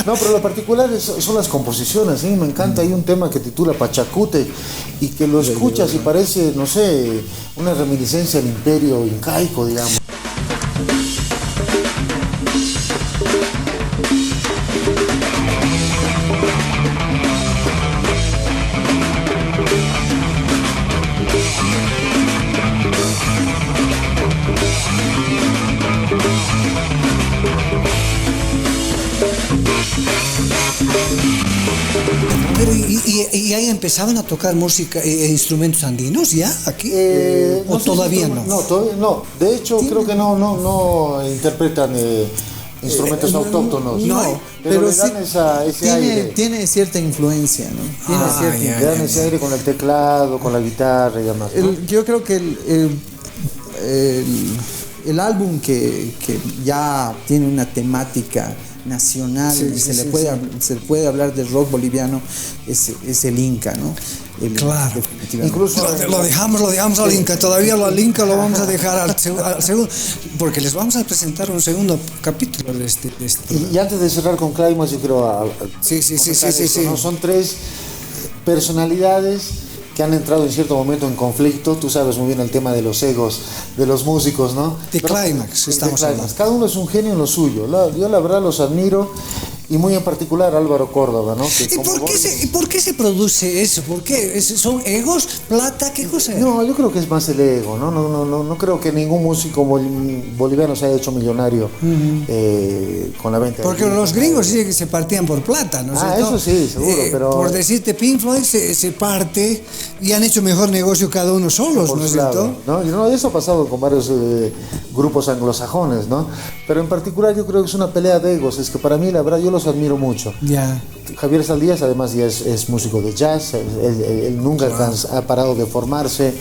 No, pero lo particular son las composiciones, ¿sí? Me encanta. Hay un tema que titula Pachacute y que lo escuchas y parece, no sé, una reminiscencia al imperio incaico, digamos. Pero y ahí empezaban a tocar música e instrumentos andinos ya aquí o No sé si todavía no. No, todavía no. De hecho, creo que no interpretan instrumentos autóctonos. no, pero le sí dan ese aire. tiene cierta influencia, ¿no? Tiene cierta ya, Le dan ese aire con el teclado, con la guitarra y demás, ¿no? Yo creo que el álbum que ya tiene una temática nacional y se le puede hablar del rock boliviano es el Inca, ¿no? Claro. Definitivamente. Incluso Lo dejamos al Inca, todavía al Inca lo vamos a dejar al segundo, porque les vamos a presentar un segundo capítulo de este. y antes de cerrar con Climax, yo quiero Sí, comentar sí, esto, sí. ¿no? Son tres personalidades que han entrado en cierto momento en conflicto. Tú sabes muy bien el tema de los egos de los músicos, ¿no? De Pero- Climax de estamos Climax. hablando. Cada uno es un genio en lo suyo. Yo la verdad los admiro, y muy en particular Álvaro Córdoba, ¿no? Que ¿Y como por qué se produce eso? ¿Por qué? ¿Son egos? ¿Plata? ¿Qué cosa es? No, yo creo que es más el ego, ¿no? No creo que ningún músico boliviano se haya hecho millonario con la venta de Porque discos, los ¿no? gringos sí que se partían por plata, ¿no es cierto? Eso sí, seguro, pero... Por decirte, Pink Floyd se parte y han hecho mejor negocio cada uno solos, Por ¿no es su lado, cierto? ¿no? Y no, eso ha pasado con varios grupos anglosajones, ¿no? Pero en particular yo creo que es una pelea de egos. Es que para mí, la verdad, yo los admiro mucho. Ya. Javier Saldías además ya es músico de jazz, él nunca ha parado de formarse.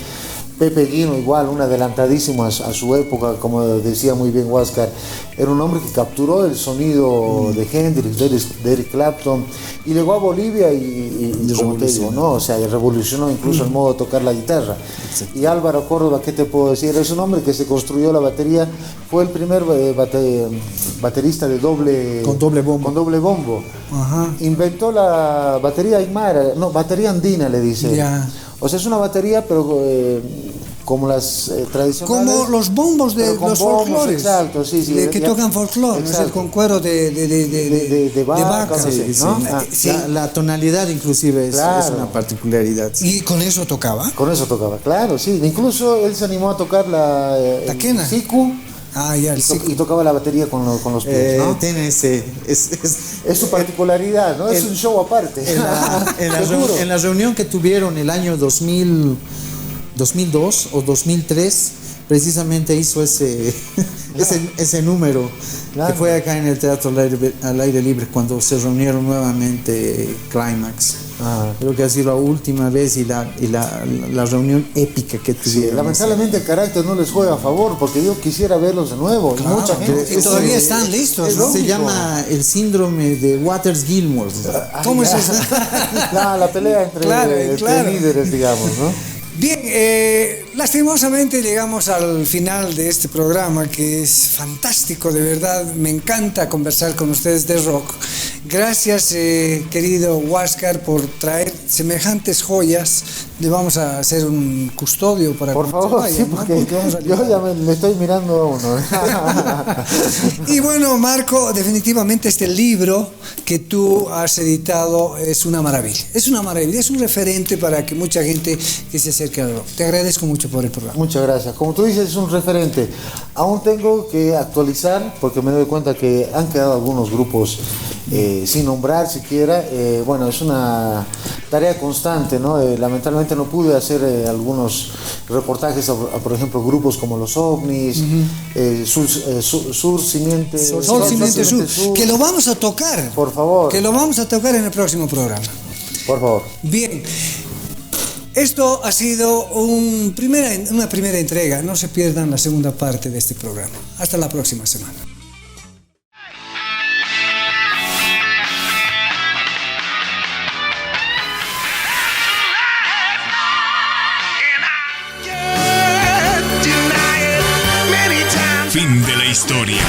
Pepe Guino igual, un adelantadísimo a su época, como decía muy bien Huáscar, era un hombre que capturó el sonido de Hendrix, de Eric Clapton, y llegó a Bolivia y como te digo, ¿no? O sea, revolucionó incluso el modo de tocar la guitarra. Y Álvaro Córdoba, ¿qué te puedo decir? Es un hombre que se construyó la batería, fue el primer baterista de Con doble bombo. Con doble bombo. Ajá. Inventó la batería aymara, no, batería andina le dice. Ya. O sea, es una batería, pero como las tradicionales. Como los bombos de pero con los bombos, folclores. exacto, sí, sí. Que ya- tocan folclore, ¿no es exacto. con cuero de vaca, vaca. no sé, ¿no? Ah, Sí. La tonalidad inclusive es Claro. una particularidad. Y con eso tocaba. Con eso tocaba, claro, sí. Incluso él se animó a tocar La quena. siku Ah, ya, y, sí. y tocaba la batería con los pies, ¿no? Tiene ese... Es su particularidad, ¿no? Es un show aparte. Seguro. En la reunión que tuvieron el año 2002 o 2003, precisamente hizo ese número, Claro. que fue acá en el Teatro al aire libre, cuando se reunieron nuevamente Climax. Ah. Creo que ha sido la última vez y la reunión épica que Sí, tuvieron. lamentablemente el carácter no les juega a favor, porque yo quisiera verlos de nuevo. Y mucha gente. Y todavía están listos, es ¿no? Se lógico. llama el síndrome de Waters-Gilmore. ¿Cómo es eso? La pelea entre, Claro, entre claro. líderes, digamos, ¿no? Bien, lastimosamente llegamos al final de este programa, que es fantástico, de verdad. Me encanta conversar con ustedes de rock. Gracias, querido Huáscar, por traer semejantes joyas. Le vamos a hacer un custodio para Por cuando se favor, vaya, sí, ¿no? porque vamos a yo ya le estoy mirando a uno. Y bueno, Marco, definitivamente este libro que tú has editado es una maravilla. Es una maravilla, es un referente para que mucha gente que se acerque al rock. Te agradezco mucho por el programa. Muchas gracias. Como tú dices, es un referente. Aún tengo que actualizar, porque me doy cuenta que han quedado algunos grupos sin nombrar siquiera. Bueno, es una tarea constante, ¿no? Lamentablemente no pude hacer algunos reportajes por ejemplo, grupos como los OVNIs, Sol Simiente Sur, que lo vamos a tocar. Por favor. Que lo vamos a tocar en el próximo programa. Por favor. Bien. Esto ha sido una primera entrega. No se pierdan la segunda parte de este programa. Hasta la próxima semana. Fin de la historia.